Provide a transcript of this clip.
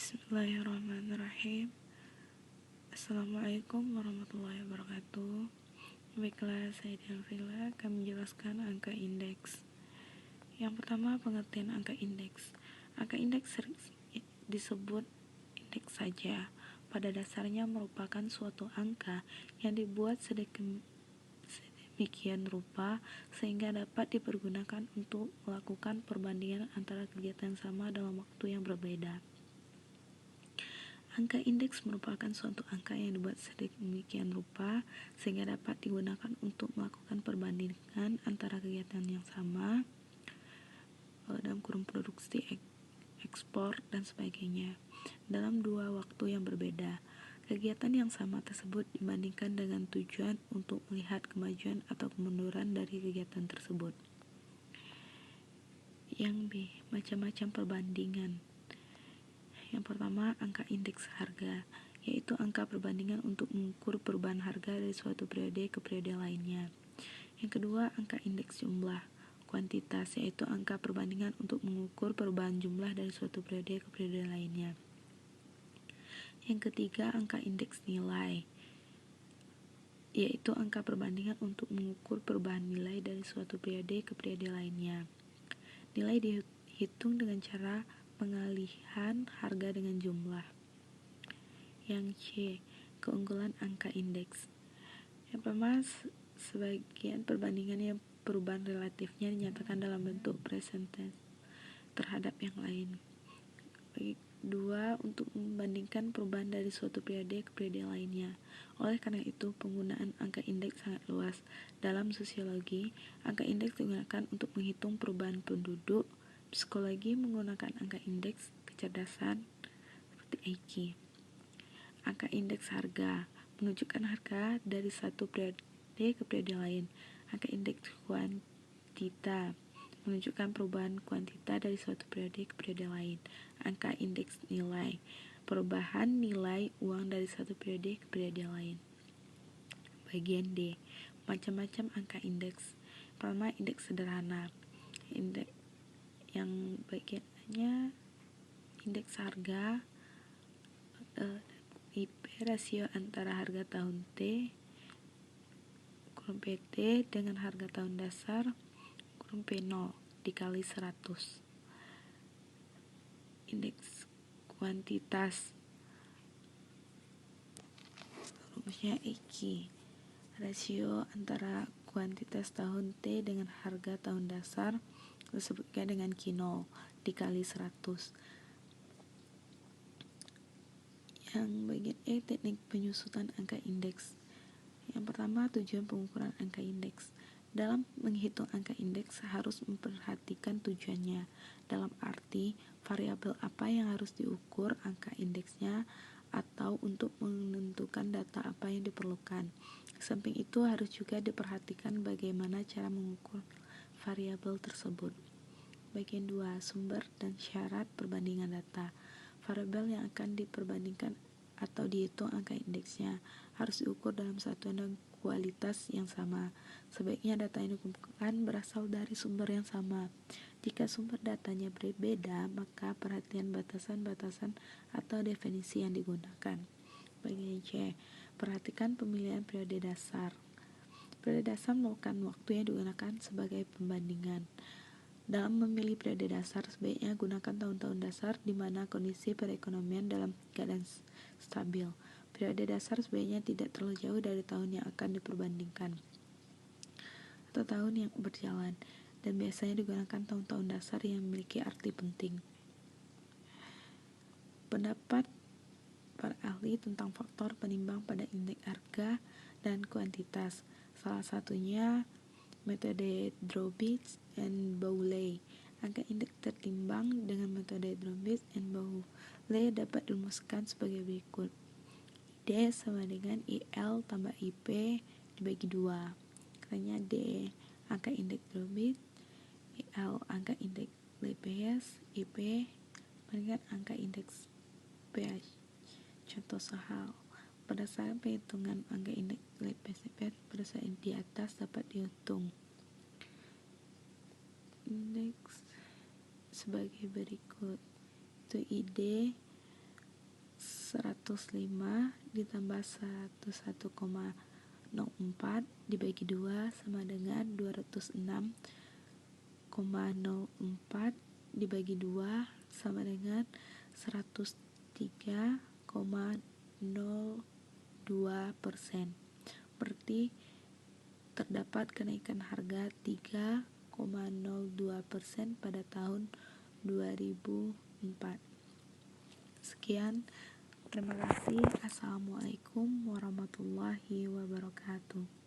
Bismillahirrahmanirrahim. Assalamualaikum warahmatullahi wabarakatuh. Baiklah, saya Delvila akan menjelaskan angka indeks. Yang pertama, pengertian angka indeks. Angka indeks sering disebut indeks saja. Pada dasarnya merupakan suatu angka yang dibuat sedemikian rupa sehingga dapat dipergunakan untuk melakukan perbandingan antara kegiatan sama dalam waktu yang berbeda. Angka indeks merupakan suatu angka yang dibuat sedemikian rupa sehingga dapat digunakan untuk melakukan perbandingan antara kegiatan yang sama dalam kurun produksi, ekspor, dan sebagainya dalam dua waktu yang berbeda. Kegiatan yang sama tersebut dibandingkan dengan tujuan untuk melihat kemajuan atau kemunduran dari kegiatan tersebut. Yang B, macam-macam perbandingan. Yang pertama, angka indeks harga, yaitu angka perbandingan untuk mengukur perubahan harga dari suatu periode ke periode lainnya. Yang kedua, angka indeks jumlah, kuantitas, yaitu angka perbandingan untuk mengukur perubahan jumlah dari suatu periode ke periode lainnya. Yang ketiga, angka indeks nilai, yaitu angka perbandingan untuk mengukur perubahan nilai dari suatu periode ke periode lainnya. Nilai dihitung dengan cara pengalihan harga dengan jumlah. Yang C, keunggulan angka indeks. Yang pertama, sebagian perbandingan yang perubahan relatifnya dinyatakan dalam bentuk persentase terhadap yang lain. Dua, untuk membandingkan perubahan dari suatu periode ke periode lainnya. Oleh karena itu, penggunaan angka indeks sangat luas. Dalam sosiologi, angka indeks digunakan untuk menghitung perubahan penduduk. Psikologi menggunakan angka indeks kecerdasan seperti IQ. Angka indeks harga menunjukkan harga dari satu periode ke periode lain. Angka indeks kuantita menunjukkan perubahan kuantita dari suatu periode ke periode lain. Angka indeks nilai, perubahan nilai uang dari satu periode ke periode lain. Bagian D, macam-macam angka indeks. Pertama, indeks sederhana. Indeks yang bagiannya indeks harga, IP, rasio antara harga tahun T kurung PT dengan harga tahun dasar kurung P0 dikali 100. Indeks kuantitas, rumusnya IQ, rasio antara kuantitas tahun T dengan harga tahun dasar disebutkan dengan Q0 dikali 100. Yang bagian E, teknik penyusutan angka indeks. Yang pertama, tujuan pengukuran angka indeks. Dalam menghitung angka indeks harus memperhatikan tujuannya, dalam arti variabel apa yang harus diukur angka indeksnya atau untuk menentukan data apa yang diperlukan. Samping itu harus juga diperhatikan bagaimana cara mengukur variabel tersebut. Bagian 2, sumber dan syarat perbandingan data. Variabel yang akan diperbandingkan atau dihitung angka indeksnya harus diukur dalam satuan dan kualitas yang sama. Sebaiknya data yang dikumpulkan berasal dari sumber yang sama. Jika sumber datanya berbeda, maka perhatian batasan-batasan atau definisi yang digunakan. Bagian C, perhatikan pemilihan periode dasar. Periode dasar merupakan waktu yang digunakan sebagai pembandingan. Dalam memilih periode dasar, sebaiknya gunakan tahun-tahun dasar di mana kondisi perekonomian dalam keadaan stabil. Periode dasar sebaiknya tidak terlalu jauh dari tahun yang akan diperbandingkan atau tahun yang berjalan, dan biasanya digunakan tahun-tahun dasar yang memiliki arti penting. Pendapat para ahli tentang faktor penimbang pada indeks harga dan kuantitas, salah satunya metode Drobis and Bouley. Angka indeks tertimbang dengan metode Drobis and Bouley dapat dirumuskan sebagai berikut. D sama dengan IL tambah IP dibagi 2. Katanya D angka indeks Drobis, IL angka indeks Lebesgue, IP dengan angka indeks pH. Contoh soal. Berdasarkan perhitungan angka indeks Lebesgue berdasarkan di atas dapat dihitung. Indeks sebagai berikut. Itu ID 105 ditambah 101,04 dibagi 2 sama dengan 206,04 dibagi 2 sama dengan 103,02%. Berarti terdapat kenaikan harga 3,02% pada tahun 2004. Sekian, terima kasih. Assalamualaikum warahmatullahi wabarakatuh.